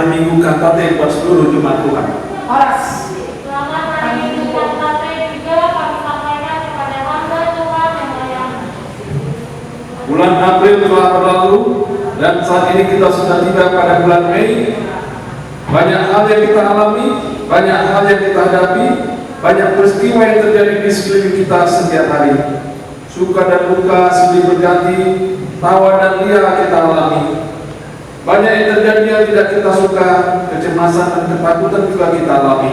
hari Minggu kantate buat seluruh jemaat Tuhan. Horas. Selamat hari Minggu kantate juga kami sampaikan kepada hamba Tuhan yang layak. Bulan April telah berlalu dan saat ini kita sudah tiba pada bulan Mei. Banyak hal yang kita alami, banyak hal yang kita hadapi, banyak peristiwa yang terjadi di sekeliling kita setiap hari. Suka dan duka silih berganti, tawa dan ria kita alami. Banyak yang terjadi yang tidak kita suka, kecemasan dan ketakutan juga kita alami.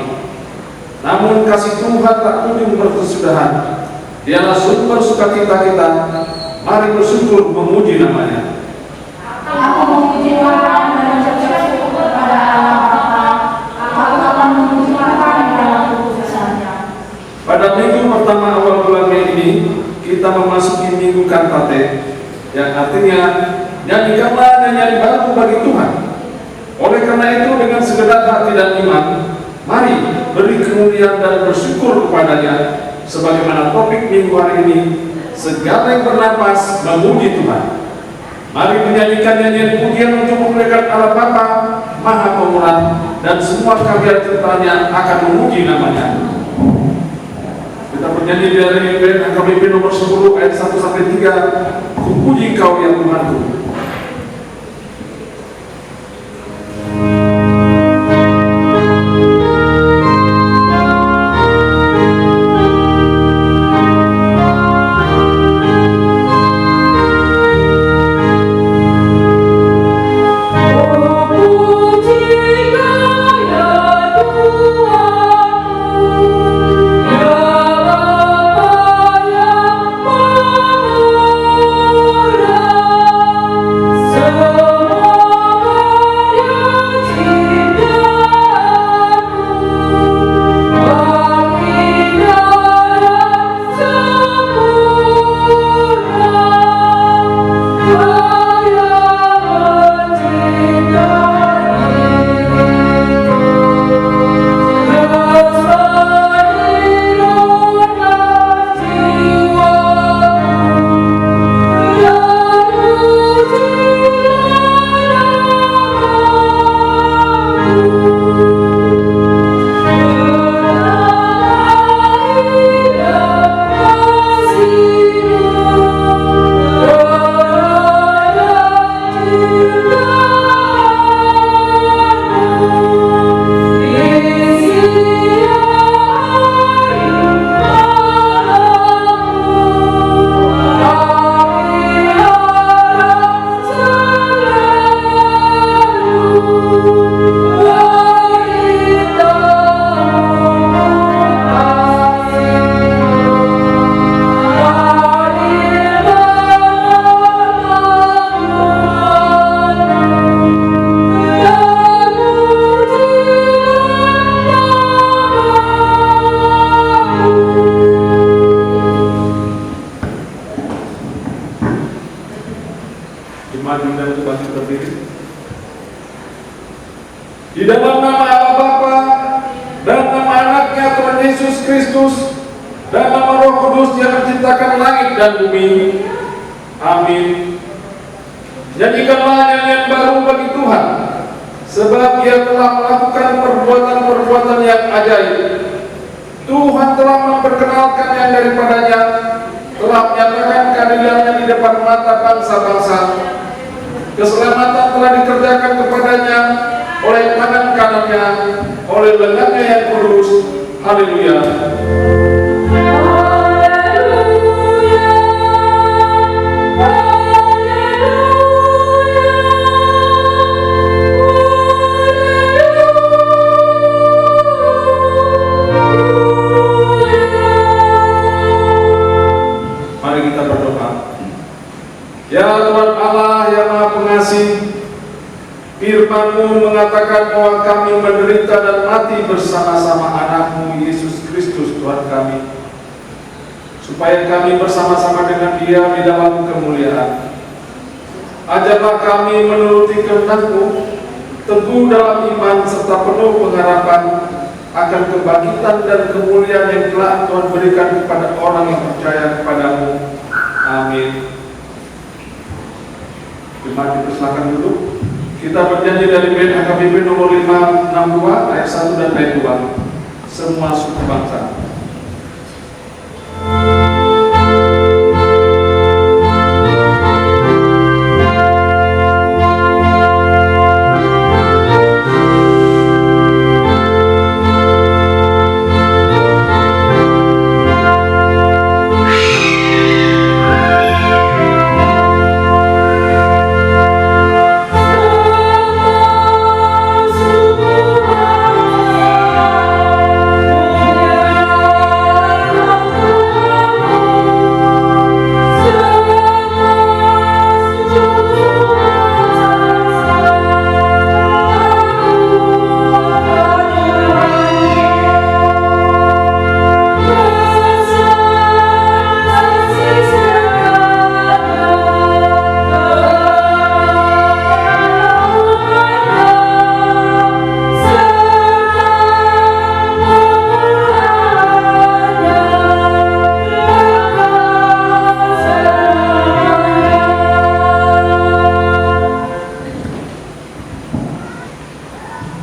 Namun kasih Tuhan tak kunjung berkesudahan. Dialah sumber sukacita kita. Mari bersyukur memuji namanya. Aku memuji Tuhan dan mengucap syukur kepada Allah Bapa. Aku akan memuji Tuhan di dalam kekhususannya. Pada minggu pertama awal bulan Mei ini, kita memasuki minggu kantate, yang artinya nyanyikanlah nyanyian baru bagi Tuhan. Oleh karena itu, dengan segenap hati dan iman, mari beri kemuliaan dan bersyukur kepadanya. Sebagaimana topik minggu hari ini, segala yang bernapas memuji Tuhan. Mari menyanyikan nyanyian pujian untuk memuliakan Allah Bapa Maha Pemurah, dan semua karya ciptaannya akan memuji namanya. Kita bernyanyi dari band AKBP nomor 10 ayat 1-3. Kupuji Kau ya Tuhanku. Di dalam nama Allah Bapa dan nama anaknya Tuhan Yesus Kristus dan nama Roh Kudus yang menciptakan langit dan bumi. Amin. Nyanyikanlah nyanyian baru bagi Tuhan, sebab Dia telah melakukan perbuatan-perbuatan yang ajaib. Tuhan telah memperkenalkan yang daripadanya, telah menyatakan keadilannya di depan mata bangsa-bangsa. Keselamatan telah dikerjakan kepadanya oleh tangan kanannya, oleh lengannya yang kudus. Haleluya. Mari kita berdoa. Ya Tuhan Allah yang Maha Pengasih, Firman-Mu mengatakan bahwa kami menderita dan mati bersama-sama anak-Mu Yesus Kristus Tuhan kami, supaya kami bersama-sama dengan Dia di dalam kemuliaan. Ajarlah kami menuruti kehendak-Mu, teguh dalam iman serta penuh pengharapan akan kebangkitan dan kemuliaan yang telah Tuhan berikan kepada orang yang percaya kepada-Mu. Amin. Jemaat dipersilakan duduk. Kita berjanji dari bait HKBP nomor 562 ayat 1 dan ayat 2. Semua suku bangsa.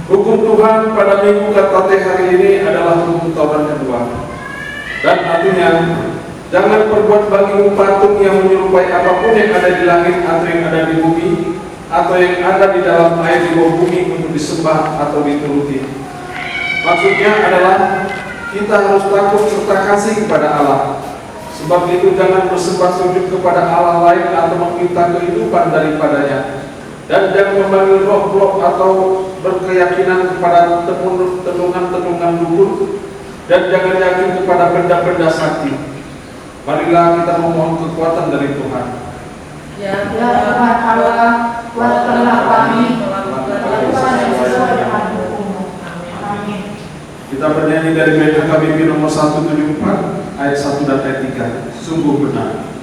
Hukum Tuhan pada minggu KTT hari ini adalah hukum Taurat kedua, dan artinya jangan perbuat bagimu patung yang menyerupai apapun yang ada di langit atau yang ada di bumi atau yang ada di dalam air di bawah bumi untuk disembah atau dituruti. Maksudnya adalah kita harus takut serta kasih kepada Allah. Sebab itu jangan bersembah sujud kepada Allah lain atau meminta kehidupan daripadanya. Dan jangan memanggil roh-roh atau berkeyakinan kepada tenungan-tenungan dukun, dan jangan yakin kepada benda-benda sakti. Marilah kita memohon kekuatan dari Tuhan. Ya Tuhan Allah, kuatkanlah kami melakukan yang sesuai dengan hukum-Mu. Amin. Kita bernyanyi dari bait HKBP nomor 174 ayat 1 dan ayat 3. Sungguh benar.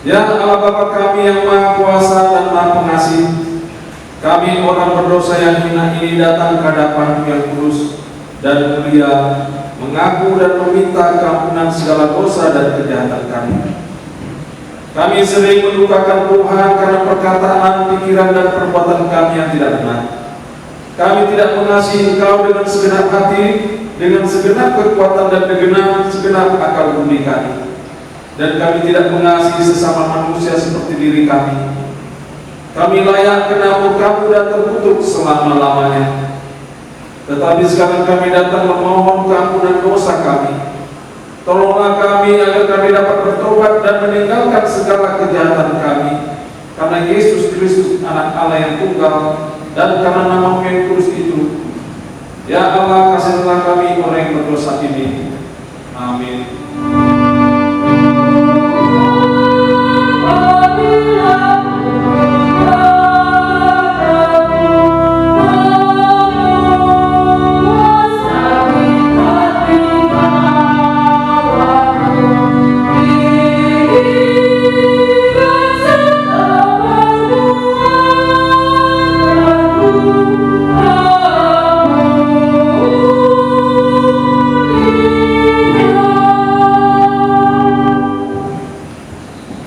Ya Allah Bapa kami yang Maha Kuasa dan Maha Pengasih, Kami orang berdosa yang hina ini datang ke hadapan yang kudus dan mulia, mengaku dan meminta keampunan segala dosa dan kejahatan kami. Kami sering mendukakan Tuhan karena perkataan, pikiran, dan perbuatan kami yang tidak benar. Kami tidak mengasihi Engkau dengan segenap hati, dengan segenap kekuatan dan dengan segenap akal budi kami. Dan kami tidak mengasihi sesama manusia seperti diri kami. Kami layak kena murka-Mu dan terkutuk selama-lamanya. Tetapi sekarang kami datang memohon keampunan dosa kami. Tolonglah kami agar kami dapat bertobat dan meninggalkan segala kejahatan kami, karena Yesus Kristus Anak Allah yang tunggal dan karena nama-Mu yang kudus itu. Ya Allah, kasihilah kami orang yang berdosa ini. Amin.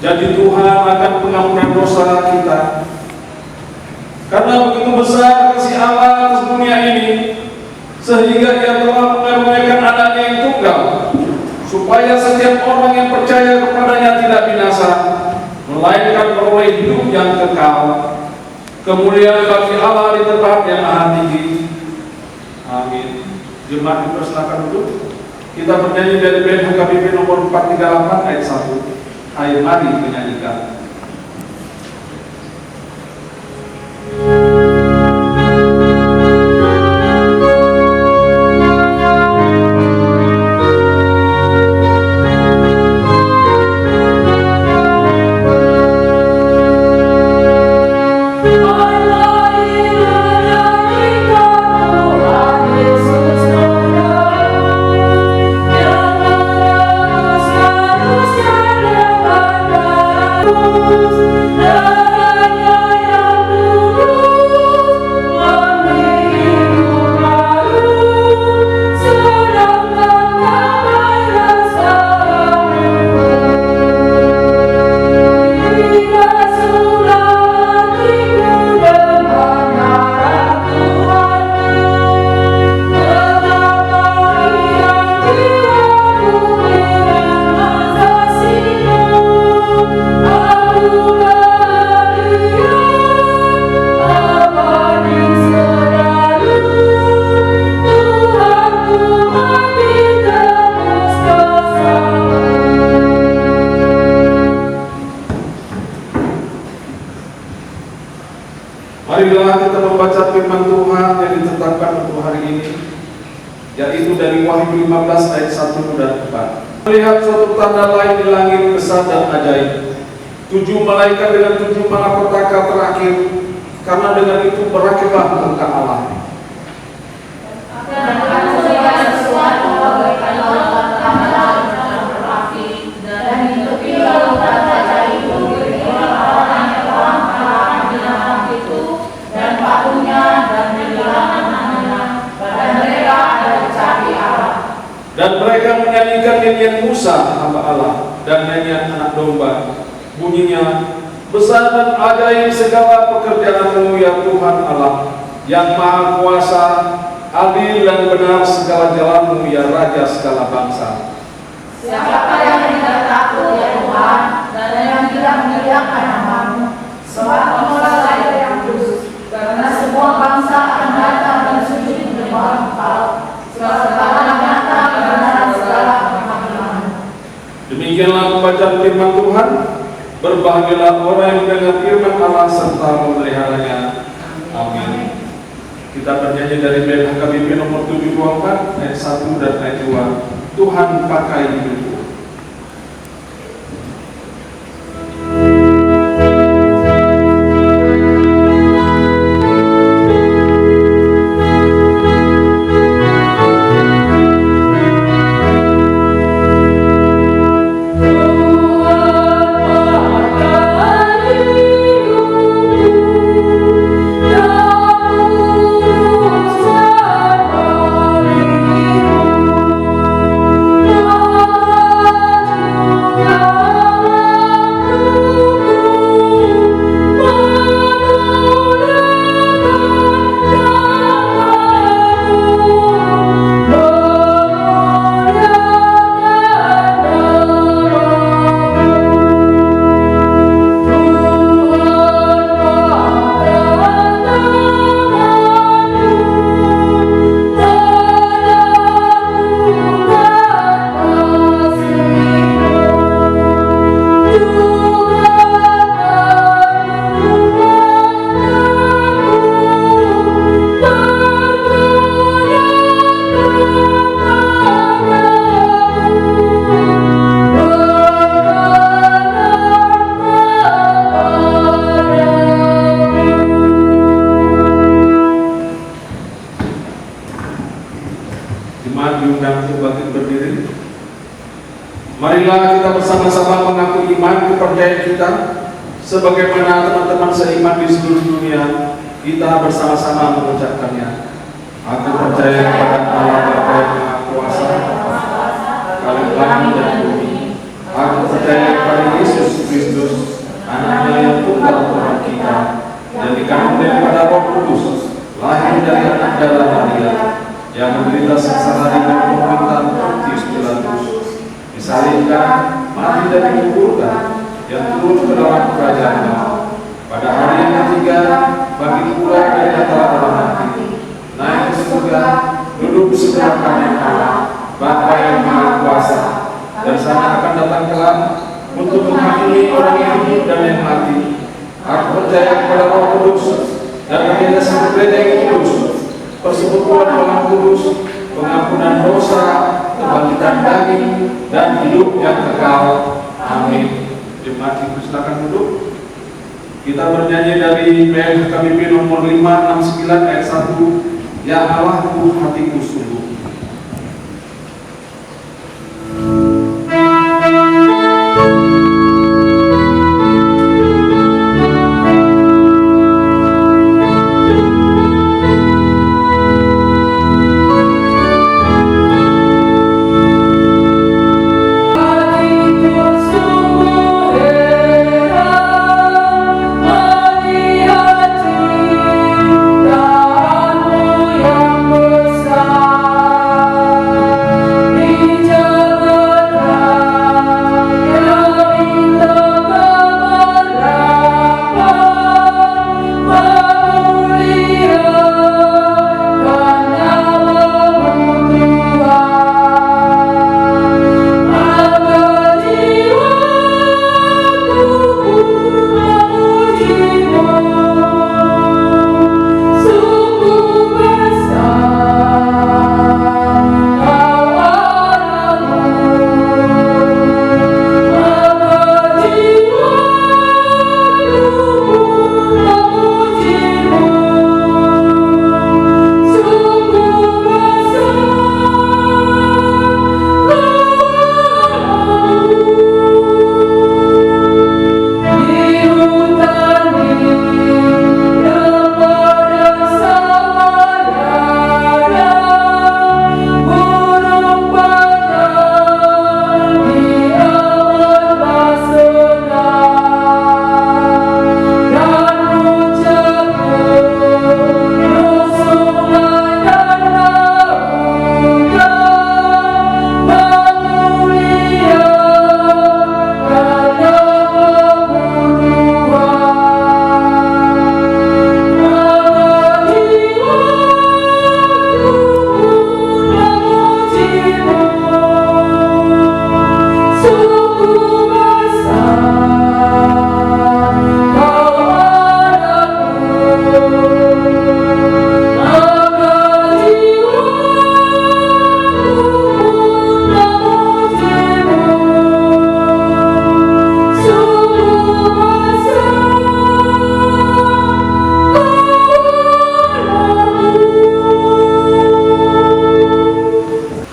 Jadi Tuhan akan pengampunan dosa kita. Karena begitu besar kasih Allah atas dunia ini, sehingga Ia telah mengaruniakan Anaknya yang tunggal, supaya setiap orang yang percaya kepadanya tidak binasa, melainkan beroleh hidup yang kekal. Kemuliaan bagi Allah di tempat yang maha tinggi. Amin. Jemaat dipersilakan duduk. Kita bernyanyi dari band HKBP nomor 438 ayat 1. Ayo mari menyanyikan. Marilah kita membaca firman Tuhan yang ditetapkan untuk hari ini, yaitu dari Wahyu 15 ayat 1 dan 4. Melihat suatu tanda lain di langit besar dan ajaib, 7 malaikat dengan 7 malapetaka terakhir, karena dengan itu berakhirlah murka Allah. Dan akan melihat sesuatu bagaikan lautan tanda berapi, dan di tepi lautan tanda itu berdiri orang yang telah mengalahkan binatang itu dan patungnya dan menghilangkan namanya, dan mereka ada dicapi Allah. Dan mereka menyanyikan nyanyian Musa hamba Allah dan nyanyian anak domba. Bunyinya, besar dan ajaib segala pekerjaan-Mu ya Tuhan Allah, yang maha kuasa, adil dan benar segala jalan-Mu ya Raja segala bangsa. Siapakah yang tidak takut ya Tuhan, dan yang tidak memuliakan nama-Mu? Sebab Engkaulah yang kudus, karena semua bangsa akan datang dan sujud menyembah Engkau. Segala nyata kebenaran segala penghakiman. Demikianlah pembacaan firman Tuhan. Berbahagialah orang yang mendengar firman Allah serta memeliharanya. Amin. Kita bernyanyi dari band HKBP nomor 724 ayat 1 dan ayat 2. Tuhan pakai hidupku. Dan diundang untuk bangkit berdiri. Marilah kita bersama-sama mengaku iman kepercayaan kita sebagaimana teman-teman seiman di seluruh dunia. Kita bersama-sama mengucapkannya. Aku percaya kepada Allah Bapa yang Maha Kuasa, Khalik langit dan bumi. Aku percaya kepada Yesus Kristus, Anaknya yang tunggal Tuhan kita, yang dikandung daripada Roh Kudus, lahir dari anak darah Maria, yang menderita sengsara di bawah pemerintahan Pontius Pilatus, disalibkan, mati dan dikuburkan, yang turun ke dalam kerajaan Allah. Pada hari yang ketiga, bangkit pula dari antara orang mati, naik ke surga, duduk di sebelah kanan Allah, Bapa yang Maha Kuasa, dan sana akan datang kelak untuk menghakimi orang yang hidup dan yang mati. Aku percaya kepada Roh Kudus dan kebiasaan gereja yang kudus, persekutuan Roh Kudus, pengampunan dosa, kebangkitan daging, dan hidup yang kekal. Amin. Jemaat Ibu silakan duduk. Kita bernyanyi dari KBP nomor 569 ayat 1. Ya Allahku, hatiku sungguh.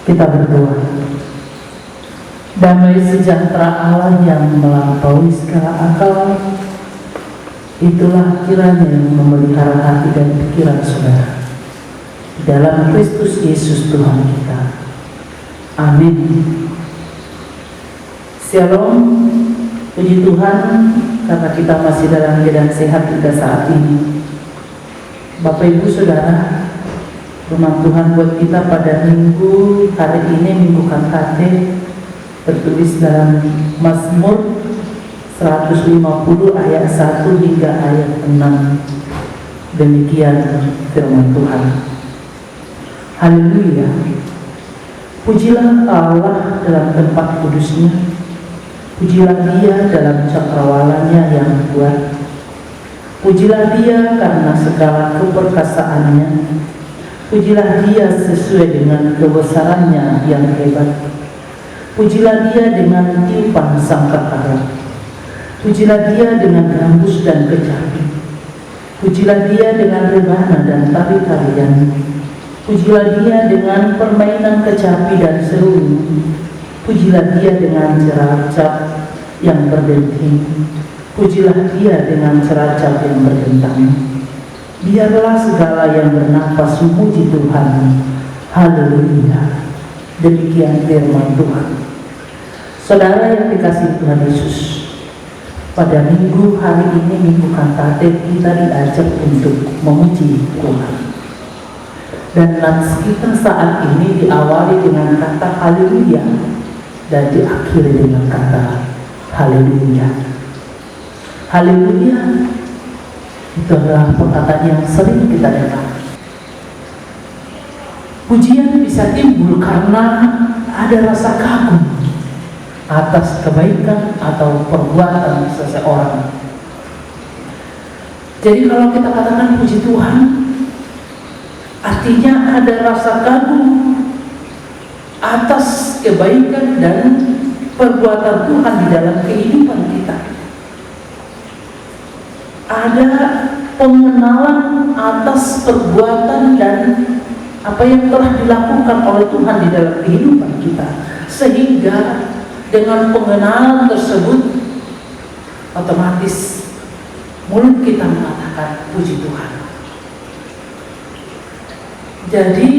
Kita berdoa. Damai sejahtera Allah yang melampaui segala akal, itulah kiranya yang memelihara hati dan pikiran saudara di dalam Kristus Yesus Tuhan kita. Amin. Shalom. Puji Tuhan karena kita masih dalam keadaan sehat hingga saat ini. Bapak Ibu Saudara, firman Tuhan buat kita pada minggu hari ini, Minggu Kantate, tertulis dalam Mazmur 150 ayat 1 hingga ayat 6. Demikian firman Tuhan. Haleluya. Pujilah Allah dalam tempat kudusnya, pujilah Dia dalam cakrawalanya yang kuat, pujilah Dia karena segala keperkasaannya, pujilah Dia sesuai dengan kebesarannya yang hebat. Pujilah Dia dengan tiupan sangkakala. Pujilah Dia dengan gambus dan kecapi. Pujilah Dia dengan rebana dan tari-tarian. Pujilah Dia dengan permainan kecapi dan seruling. Pujilah Dia dengan ceracap yang berdenting. Pujilah Dia dengan ceracap yang berdentang. Biarlah segala yang bernafas memuji Tuhan. Haleluya. Demikian firman Tuhan. Saudara yang dikasihi Tuhan Yesus, pada minggu hari ini, Minggu Kantate, kita diajak untuk memuji Tuhan. Dan nats kita saat ini diawali dengan kata haleluya dan diakhiri dengan kata haleluya. Haleluya itu adalah perkataan yang sering kita dengar. Pujian bisa timbul karena ada rasa kagum atas kebaikan atau perbuatan seseorang. Jadi kalau kita katakan puji Tuhan, artinya ada rasa kagum atas kebaikan dan perbuatan Tuhan di dalam kehidupan kita. Ada pengenalan atas perbuatan dan apa yang telah dilakukan oleh Tuhan di dalam kehidupan kita, sehingga dengan pengenalan tersebut otomatis mulut kita mengatakan puji Tuhan. Jadi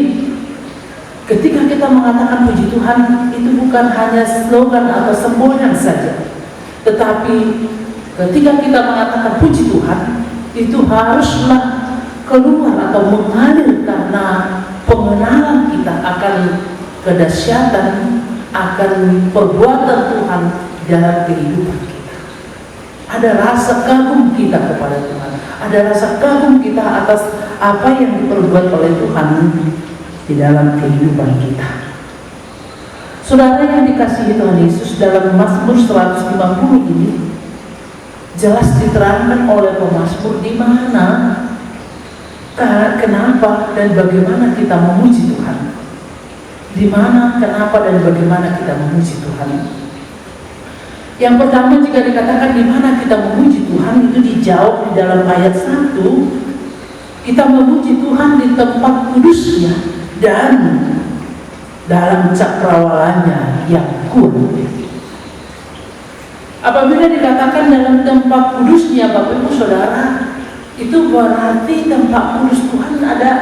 ketika kita mengatakan puji Tuhan, itu bukan hanya slogan atau semboyan saja, tetapi ketika kita mengatakan puji Tuhan, itu haruslah keluar atau mengalir karena pengenalan kita akan kedahsyatan, akan perbuatan Tuhan dalam kehidupan kita. Ada rasa kagum kita kepada Tuhan, ada rasa kagum kita atas apa yang diperbuat oleh Tuhan di dalam kehidupan kita. Saudara yang dikasihi Tuhan Yesus, dalam Mazmur 150 ini jelas diterangkan oleh pemazmur di mana, kenapa dan bagaimana kita memuji Tuhan. Di mana, kenapa dan bagaimana kita memuji Tuhan. Yang pertama, jika dikatakan di mana kita memuji Tuhan, itu dijawab di dalam ayat 1. Kita memuji Tuhan di tempat kudusnya dan dalam cakrawalannya yang kuat. Apabila dikatakan dalam tempat kudusnya, Bapak Ibu Saudara, itu berarti tempat kudus Tuhan ada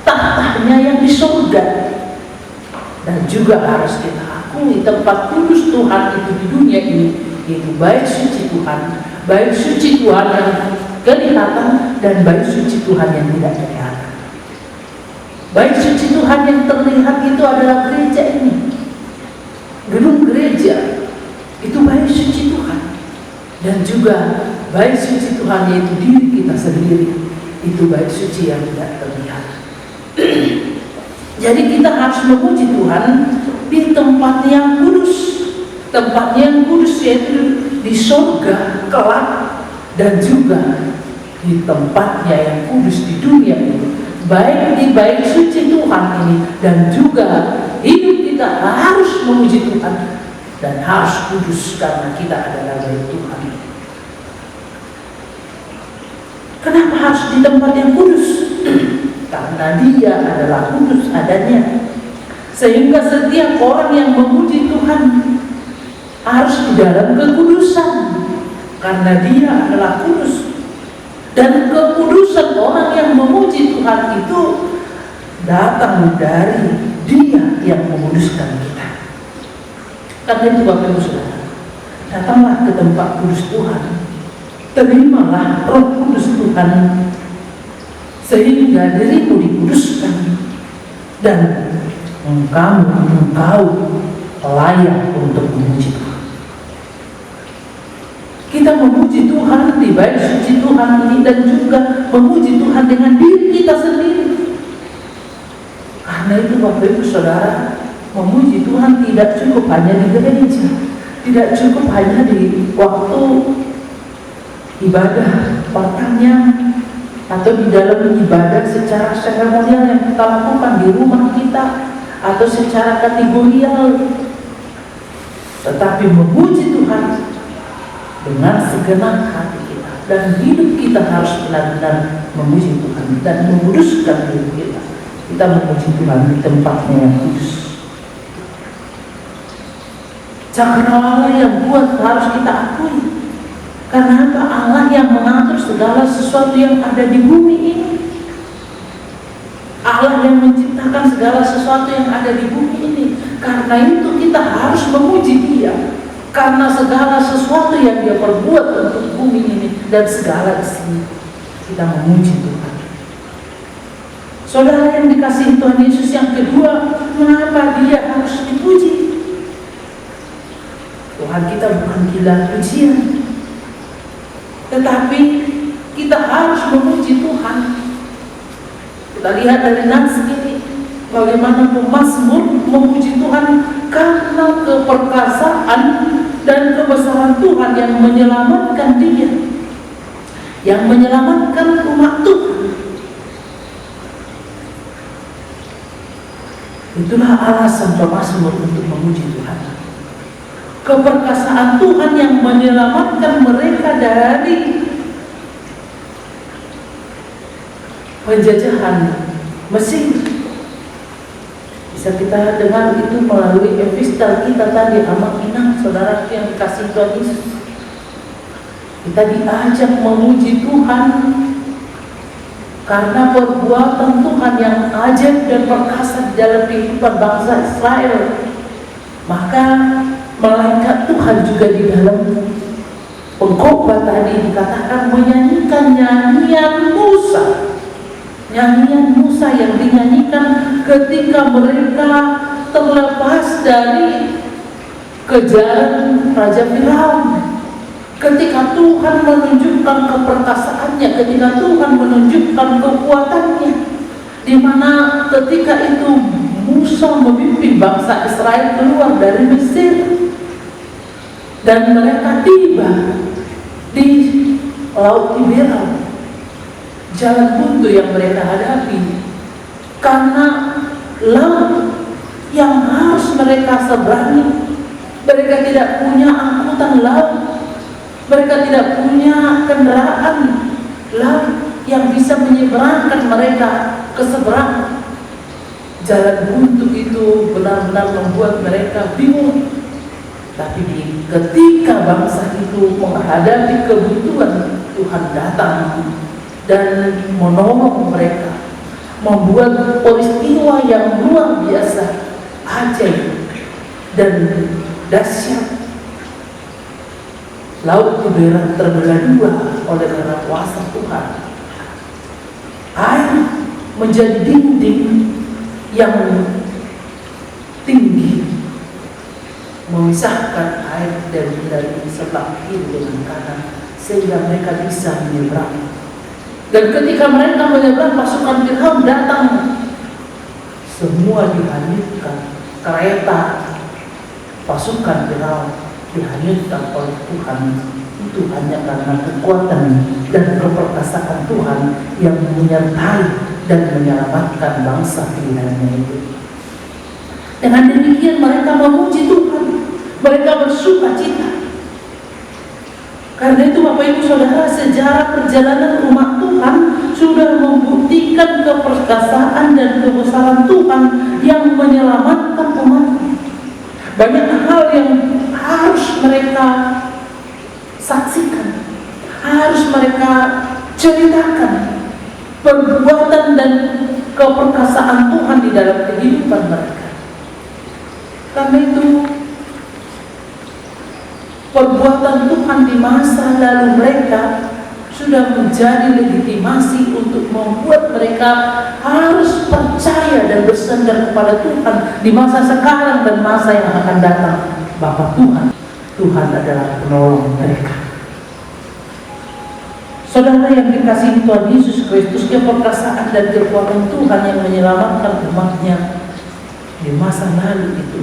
tahtanya yang di surga. Dan juga harus kita akui tempat kudus Tuhan itu di dunia ini, itu baik suci Tuhan, baik suci Tuhan yang kelihatan dan baik suci Tuhan yang tidak kelihatan. Baik suci Tuhan yang terlihat itu adalah gereja ini, gedung gereja, itu baik suci Tuhan. Dan juga baik suci Tuhan yaitu diri kita sendiri, itu baik suci yang tidak terlihat. Jadi kita harus memuji Tuhan di tempat yang kudus. Tempat yang kudus yaitu di surga kelak, dan juga di tempatnya yang kudus di dunia ini. Baik di baik suci Tuhan ini, dan juga hidup kita harus memuji Tuhan dan harus kudus karena kita adalah baik Tuhan. Kenapa harus di tempat yang kudus? Karena Dia adalah kudus adanya, sehingga setiap orang yang memuji Tuhan harus di dalam kekudusan, karena Dia adalah kudus. Dan kekudusan orang yang memuji Tuhan itu datang dari Dia yang menguduskan kita. Karena itu Bapak Ibu Saudara, datanglah ke tempat kudus Tuhan, terimalah Roh Kudus Tuhan, sehingga dirimu dikuduskan dan engkau layak untuk memuji Tuhan. Kita memuji Tuhan di bait suci Tuhan ini, dan juga memuji Tuhan dengan diri kita sendiri. Karena itu Bapak Ibu Saudara, memuji Tuhan tidak cukup hanya di gereja, tidak cukup hanya di waktu ibadah petangnya, atau di dalam ibadah secara seremonial yang kita lakukan di rumah kita, atau secara kategorial. Tetapi memuji Tuhan dengan segenap hati kita, dan hidup kita harus benar-benar memuji Tuhan dan menguduskan diri kita. kita memuji Tuhan di tempatnya yang kudus. Cakra Allah yang buat harus kita akui. Karena apa? Allah yang mengatur segala sesuatu yang ada di bumi ini. Allah yang menciptakan segala sesuatu yang ada di bumi ini. Karena itu kita harus memuji Dia. Karena segala sesuatu yang Dia perbuat untuk bumi ini dan segala isi, kita memuji Tuhan. Saudara yang dikasihi Tuhan Yesus, yang kedua, mengapa Dia harus dipuji? Tuhan kita bukan gila pujian, tetapi kita harus memuji Tuhan. Kita lihat dari nas ini, bagaimana pemazmur memuji Tuhan karena keperkasaan dan kebesaran Tuhan yang menyelamatkan dia, yang menyelamatkan umat Tuhan. Itulah alasan pemazmur untuk memuji Tuhan. Keperkasaan Tuhan yang menyelamatkan mereka dari penjajahan Mesir. Bisa kita dengar itu melalui epistel kita tadi, amat inang saudara yang dikasih Tuhan Yesus. Kita diajak memuji Tuhan karena perbuatan Tuhan yang ajaib dan perkasa di dalam kehidupan bangsa Israel. Maka malaikat Tuhan juga di dalam pengkhotbah tadi dikatakan menyanyikan nyanyian Musa. Nyanyian Musa yang dinyanyikan ketika mereka terlepas dari kejaran Raja Firaun. Ketika Tuhan menunjukkan keperkasaannya, ketika Tuhan menunjukkan kekuatannya, di mana ketika itu Musa memimpin bangsa Israel keluar dari Mesir dan mereka tiba di Laut Tiberia, jalan buntu yang mereka hadapi karena laut yang harus mereka seberangi. Mereka tidak punya angkutan laut, mereka tidak punya kendaraan laut yang bisa menyeberangkan mereka ke seberang. Jalan buntu itu benar-benar membuat mereka bingung. Tapi ketika bangsa itu menghadapi kebutuhan, Tuhan datang dan menolong mereka, membuat peristiwa yang luar biasa, ajaib dan dahsyat. Laut Tiberia terbelah dua oleh karena kuasa Tuhan. Air menjadi dinding yang tinggi memisahkan air dari sebelah kiri dengan kanan sehingga mereka bisa menyeberang. Dan ketika mereka menyeberang, pasukan Firaun datang, semua dihanyutkan. Kereta pasukan Firaun dihanyutkan oleh Tuhan. Itu hanya karena kekuatan dan keperkasaan Tuhan yang menyertai dan menyelamatkan bangsa pilihannya itu. Dengan demikian mereka memuji Tuhan, mereka bersuka cita. Karena itu Bapak Ibu Saudara, sejarah perjalanan umat Tuhan sudah membuktikan keperkasaan dan kebesaran Tuhan yang menyelamatkan umatnya. Banyak hal yang harus mereka saksikan, harus mereka ceritakan perbuatan dan keperkasaan Tuhan di dalam kehidupan mereka. Karena itu perbuatan Tuhan di masa lalu mereka sudah menjadi legitimasi untuk membuat mereka harus percaya dan bersandar kepada Tuhan di masa sekarang dan masa yang akan datang. Bapa Tuhan adalah penolong mereka. Saudara yang dikasihi Tuhan Yesus Kristus, keperkasaan dan kekuatan Tuhan yang menyelamatkan umatnya di masa lalu itu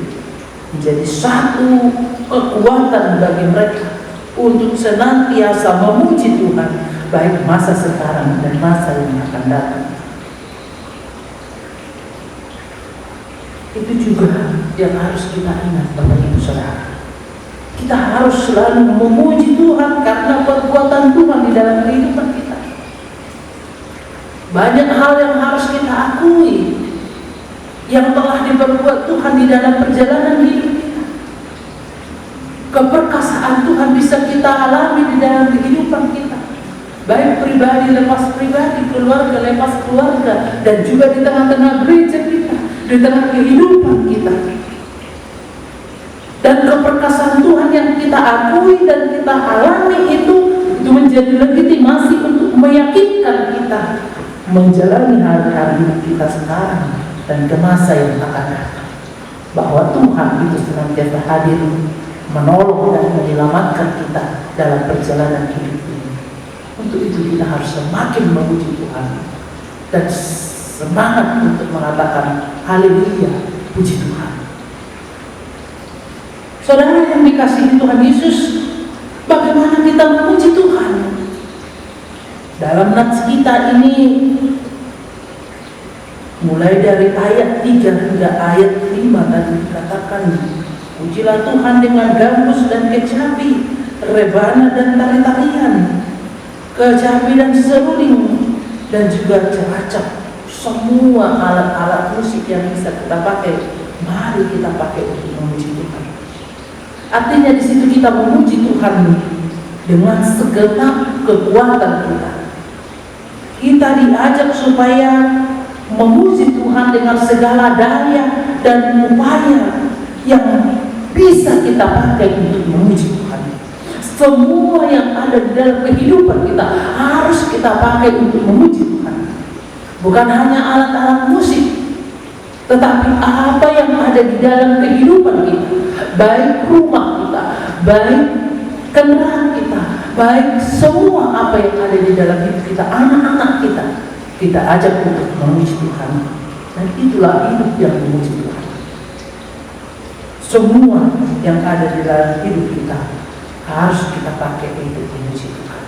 menjadi satu kekuatan bagi mereka untuk senantiasa memuji Tuhan, baik masa sekarang dan masa yang akan datang. Itu juga yang harus kita ingat, Bapak Ibu Saudara. Kita harus selalu memuji Tuhan karena perbuatan Tuhan di dalam kehidupan kita. Banyak hal yang harus kita akui yang telah diperbuat Tuhan di dalam perjalanan hidup kita. Keperkasaan Tuhan bisa kita alami di dalam kehidupan kita, baik pribadi lepas pribadi, keluarga lepas keluarga, dan juga di tengah-tengah gereja kita, di tengah kehidupan kita. Dan keperkasaan Tuhan yang kita akui dan kita alami itu menjadi legitimasi untuk meyakinkan kita menjalani hari-hari kita sekarang dan ke masa yang akan datang, bahwa Tuhan itu senantiasa hadir menolong dan menyelamatkan kita dalam perjalanan hidup ini. Untuk itu kita harus semakin memuji Tuhan dan semangat untuk mengatakan haleluya, puji Tuhan. Saudara yang dikasihi Tuhan Yesus, bagaimana kita memuji Tuhan? Dalam nats kita ini, mulai dari ayat 3 hingga ayat 5 tadi dikatakan, pujilah Tuhan dengan gambus dan kecapi, rebana dan tari-tarian, kecapi dan seruling, dan juga ceracap. Semua alat-alat musik yang bisa kita pakai, mari kita pakai untuk memuji Tuhan. Artinya di situ kita memuji Tuhan dengan segenap kekuatan kita. Kita diajak supaya memuji Tuhan dengan segala daya dan upaya yang bisa kita pakai untuk memuji Tuhan. Semua yang ada di dalam kehidupan kita harus kita pakai untuk memuji Tuhan. Bukan hanya alat-alat musik, tetapi apa yang ada di dalam kehidupan kita, baik rumah kita, baik kendaraan kita, baik semua apa yang ada di dalam hidup kita, anak-anak kita ajak untuk memuji Tuhan. Dan itulah hidup yang memuji Tuhan. Semua yang ada di dalam hidup kita harus kita pakai untuk memuji Tuhan.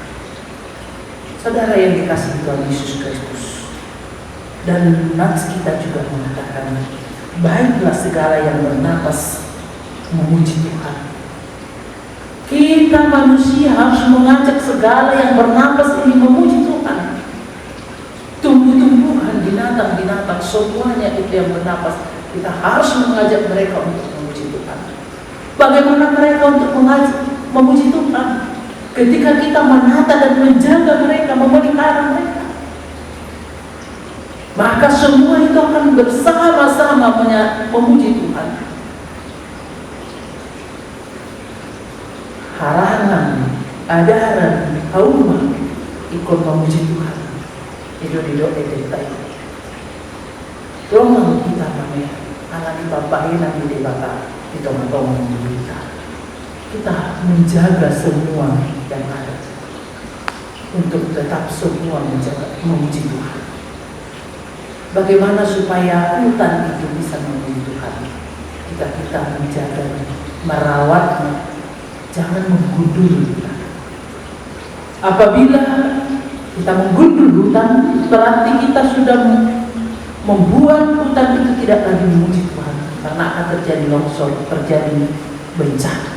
Saudara yang dikasihi Tuhan Yesus Kristus, dan nats kita juga mengatakan, baiklah segala yang bernapas memuji Tuhan. Kita manusia harus mengajak segala yang bernapas ini memuji Tuhan. Tumbuh-tumbuhan, binatang-binatang, semuanya itu yang bernapas, kita harus mengajak mereka untuk memuji Tuhan. Bagaimana mereka untuk memuji Tuhan? Ketika kita menata dan menjaga mereka, memelihara mereka, maka semua itu akan bersama-sama memuji Tuhan. Harangan, adaran, hauma, ikut memuji Tuhan. Itu di doa kita ini. Tolong kita namanya, anak dipapahin nanti dibakar, ditolong kita. Kita menjaga semua yang ada, untuk tetap semua menjaga memuji Tuhan. Bagaimana supaya hutan itu bisa memuji Tuhan? Kita menjaganya, merawatnya, jangan menggundul hutan. Apabila kita menggundul hutan, berarti kita sudah membuat hutan itu tidak lagi memuji Tuhan, karena akan terjadi longsor, terjadi bencana.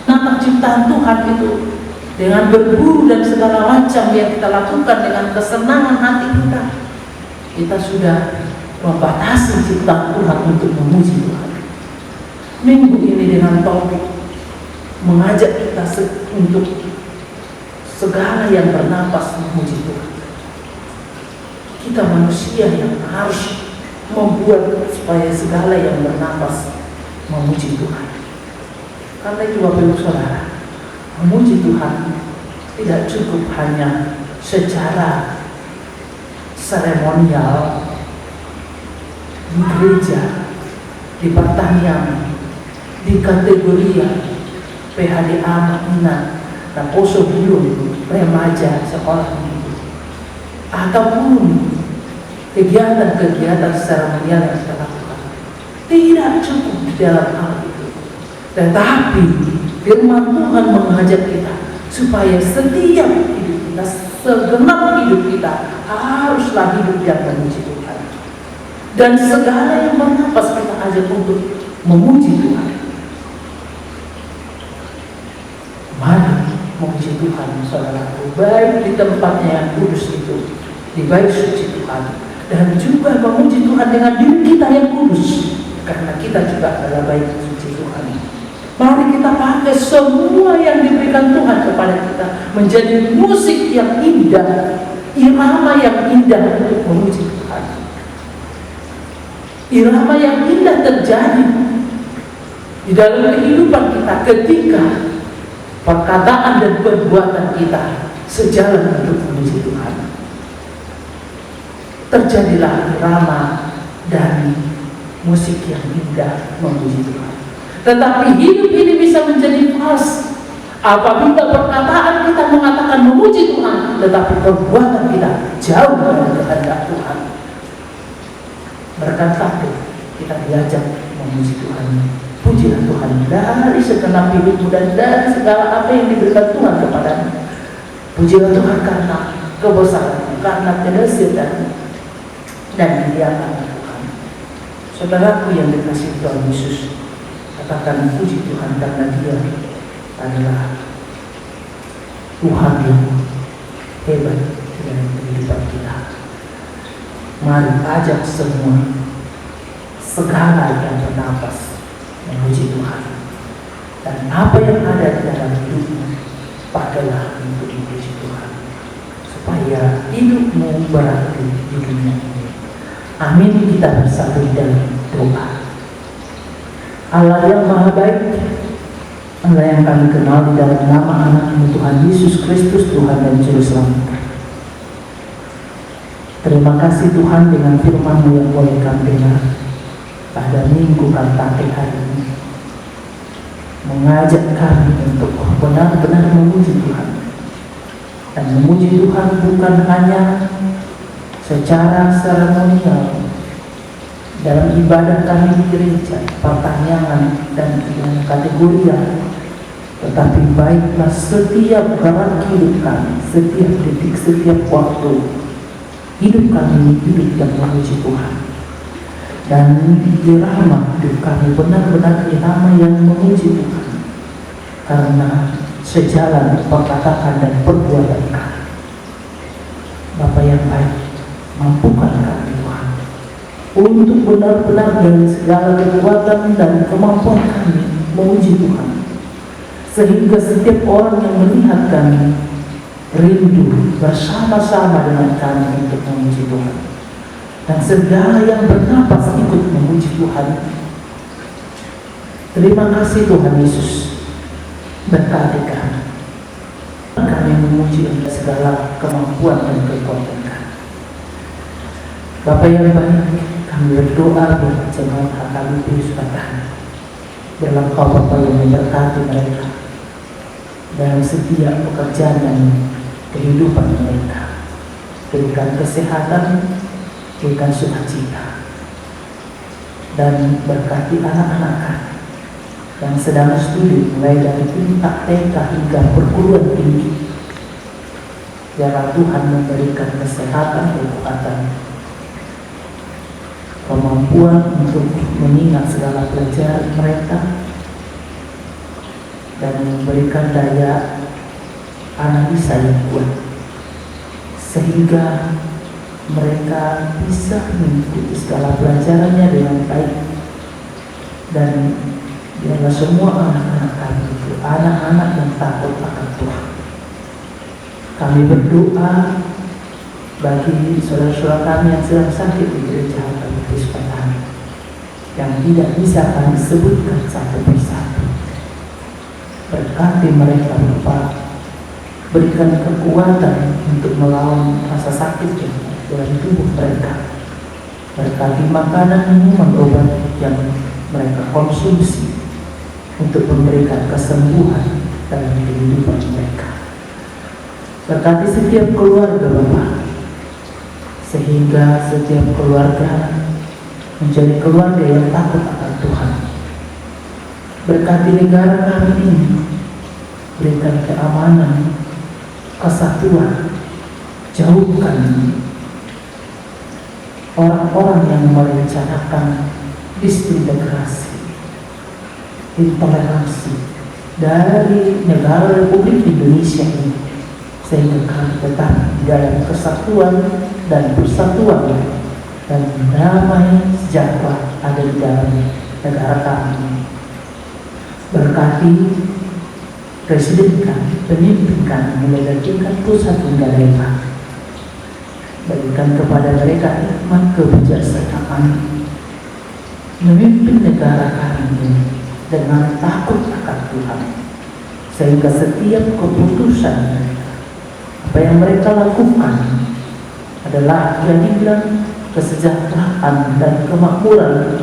Nah, ciptaan Tuhan itu dengan berburu dan segala macam yang kita lakukan dengan kesenangan hati kita sudah membatasi ciptaan Tuhan untuk memuji Tuhan. Minggu ini dengan topik mengajak kita untuk segala yang bernapas memuji Tuhan. Kita manusia yang harus membuat supaya segala yang bernapas memuji Tuhan. Karena itu Bapak Ibu Saudara, memuji Tuhan tidak cukup hanya secara seremonial di gereja, di pertanian, di kategori PHD anak ina, dan poso belum remaja sekolah minggu, ataupun kegiatan-kegiatan seremonial yang kita lakukan. Tidak cukup di dalam hal itu, tetapi firman Tuhan mengajak kita supaya setiap hidup kita, segenap hidup kita haruslah hidup yang memuji Tuhan. Dan segala yang bernapas kita ajak untuk memuji Tuhan. Mari memuji Tuhan, saudaraku, baik di tempatnya yang kudus itu, di bait suci Tuhan, dan juga memuji Tuhan dengan diri kita yang kudus, karena kita juga adalah bait suci Tuhan. Mari kita pakai semua yang diberikan Tuhan kepada kita menjadi musik yang indah, irama yang indah untuk memuji Tuhan. Irama yang indah terjadi di dalam kehidupan kita ketika perkataan dan perbuatan kita sejalan untuk memuji Tuhan. Terjadilah irama dari musik yang indah memuji Tuhan. Tetapi hidup ini bisa menjadi fals apabila perkataan kita mengatakan memuji Tuhan, tetapi perbuatan kita jauh dari kehendak Tuhan. Berkata kita diajak memuji Tuhan. Pujilah Tuhan dari segenap hidupmu dan dari segala apa yang diberikan Tuhan kepadamu. Pujilah Tuhan karena kebesaranmu, karena kedahsyatanmu dan kemuliaan Tuhan. Saudaraku yang dikasihi Tuhan Yesus, katakan puji Tuhan karena Dia adalah Tuhan yang hebat dalam kehidupan kita. Mari ajak semua segala yang bernapas memuji Tuhan, dan apa yang ada di dalam hidupmu pakailah untuk memuji Tuhan, supaya hidupmu berarti di dunia ini. Amin. Kita bersatu dalam doa. Allah yang maha baik, Allah yang kami kenal di dalam nama anak-Mu Tuhan Yesus Kristus, Tuhan dan Juru Selamat. Terima kasih Tuhan dengan firman-Mu yang boleh kami dengar pada minggu Kantate hari ini, mengajak kami untuk benar-benar memuji Tuhan. Dan memuji Tuhan bukan hanya secara seremonial dalam ibadah kami di gereja, pertanyaan dan kategorial, tetapi baiklah setiap gerak hidup kami, setiap detik, setiap waktu hidup kami hidup dan memuji Tuhan. Dan irama hidup kami benar-benar irama yang memuji Tuhan, karena sejalan perkataan dan perbuatan kami. Bapa yang baik, mampukan kami Tuhan untuk benar-benar dari segala kekuatan dan kemampuan kami memuji Tuhan, sehingga setiap orang yang melihat kami rindu bersama-sama dengan kami untuk memuji Tuhan, dan segala yang bernapas ikut memuji Tuhan. Terima kasih Tuhan Yesus, berkati kami memuji segala kemampuan dan kekuatan kami. Bapa yang baik, kami berdoa buat jemaat HKBP Sumatera dalam Bapa yang memberkati mereka dalam setiap pekerjaan dan kehidupan mereka. Berikan kesehatan, berikan sukacita, dan berkati anak-anak kami yang sedang studi mulai dari tingkat TK hingga perguruan tinggi. Biarlah Tuhan memberikan kesehatan, kekuatan, kemampuan untuk mengingat segala pelajaran mereka, dan memberikan daya analisa yang kuat, sehingga mereka bisa mengikuti segala pelajarannya dengan baik. Dan biarlah semua anak-anak kami itu anak-anak yang takut akan Tuhan. Kami berdoa bagi saudara-saudara kami yang sedang sakit di gereja HKBP Sumatera, yang tidak bisa kami sebutkan satu persatu. Berkati mereka Bapa, berikan kekuatan untuk melawan rasa sakit yang dalam tubuh mereka. Berkati makanan, minuman, obat yang mereka konsumsi untuk memberikan kesembuhan dalam kehidupan mereka. Berkati setiap keluarga Bapa, sehingga setiap keluarga menjadi keluarga yang takut akan Tuhan. Berkati negara kami ini, berikan keamanan, kesatuan, jauhkan orang-orang yang merencanakan disintegrasi, intoleransi dari negara Republik Indonesia ini, sehingga kami tetap di dalam kesatuan dan persatuan dan damai sejahtera ada di dalam negara kami. Berkati Presiden kami, pemimpin kami, mulai dari tingkat pusat hingga daerah. Berikan kepada mereka hikmat kebijaksanaan memimpin negara kami ini dengan takut akan Tuhan, sehingga setiap keputusan apa yang mereka lakukan adalah yang dibilang kesejahteraan dan kemakmuran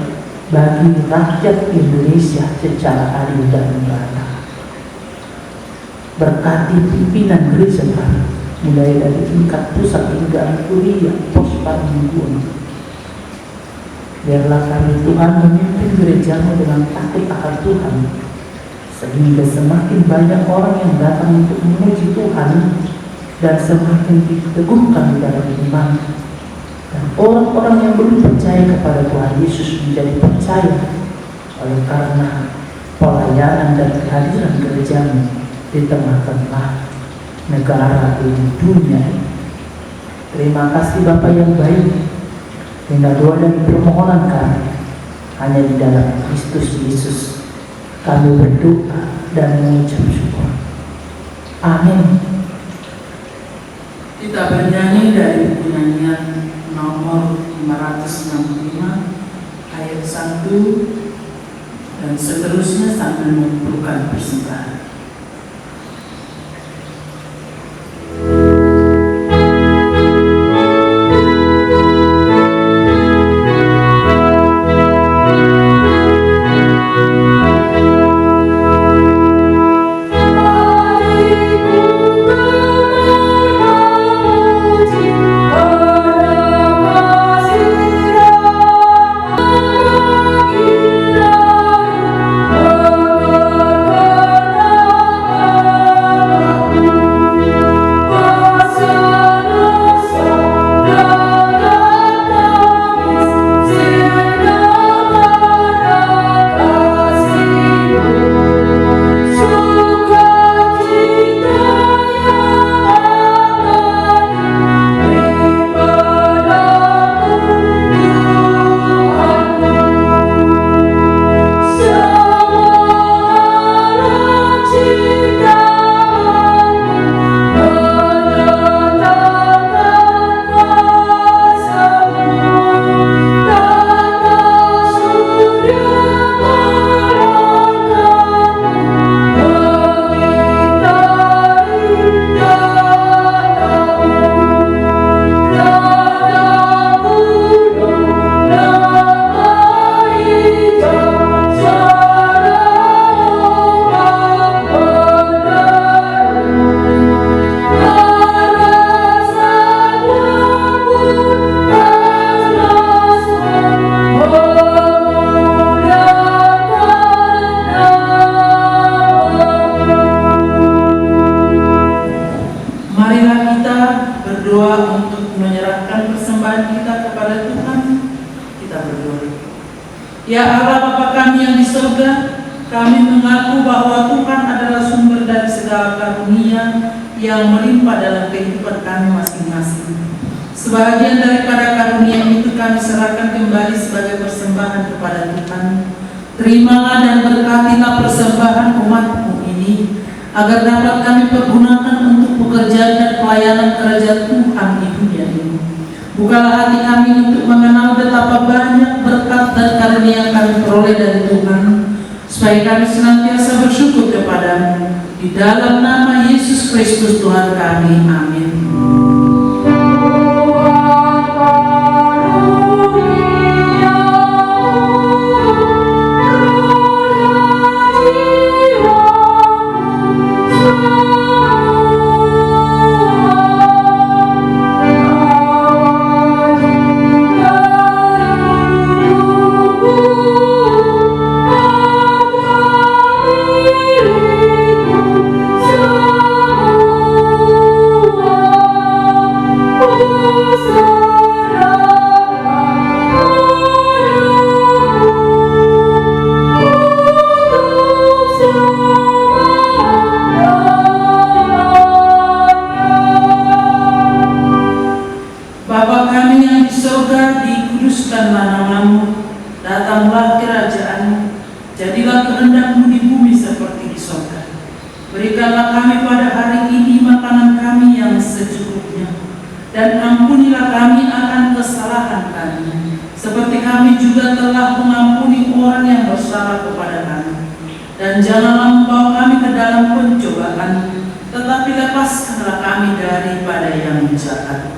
bagi rakyat Indonesia secara adil dan merata. Berkati pimpinan gereja kami, mulai dari tingkat pusat hingga kuliah pos parmingguan. Biarlah kami Tuhan memimpin gerejamu dengan takut akan Tuhan, sehingga semakin banyak orang yang datang untuk memuji Tuhan dan semakin diteguhkan di dalam iman, dan orang-orang yang belum percaya kepada Tuhan Yesus menjadi percaya oleh karena pelayanan dan kehadiran gerejamu di tengah-tengah negara ini, dunia ini. Terima kasih Bapa yang baik. Hingga doa dan permohonan kami hanya di dalam Kristus Yesus kami berdoa dan mengucap syukur. Amin. Kita bernyanyi dari buku nyanyian nomor 565 ayat 1 dan seterusnya sambil mengumpulkan persembahan. Ya Allah Bapa kami yang di surga, kami mengaku bahwa Tuhan adalah sumber dari segala karunia yang melimpah dalam kehidupan kami masing-masing. Sebagian daripada karunia itu kami serahkan kembali sebagai persembahan kepada Tuhan. Terimalah dan berkatilah persembahan umat-Mu ini, agar dapat kami pergunakan untuk pekerjaan dan pelayanan kerajaan Tuhan di dunia ini. Bukalah hati kami untuk mengenal betapa banyak berkat dan karunia yang kami peroleh dari Tuhan, supaya kami senantiasa bersyukur kepada-Mu. Di dalam nama Yesus Kristus Tuhan kami, amin. So dikuduskanlah namamu, datanglah kerajaanmu, jadilah kehendak-Mu di bumi seperti di surga. Berikanlah kami pada hari ini makanan kami yang secukupnya, dan ampunilah kami akan kesalahan kami, seperti kami juga telah mengampuni orang yang bersalah kepada kami. Dan janganlah membawa kami ke dalam pencobaan, tetapi lepaskanlah kami daripada yang jahat.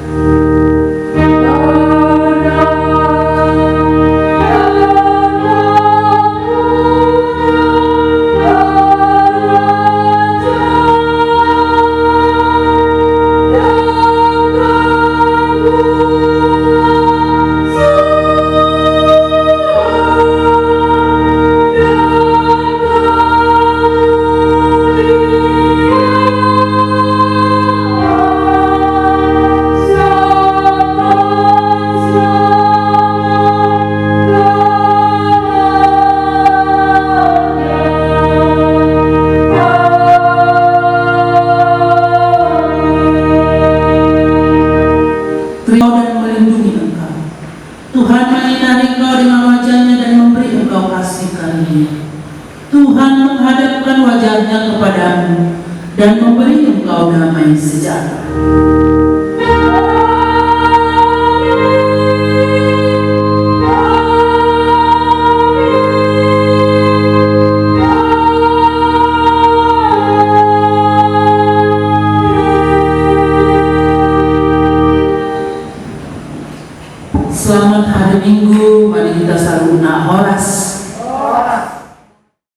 Dan melindungi engkau. Tuhan menyinari engkau dengan wajah-Nya dan memberi engkau kasih karunia. Tuhan menghadapkan wajah-Nya kepadamu dan memberi engkau damai sejahtera. Selamat hari Minggu, mari kita saruna horas.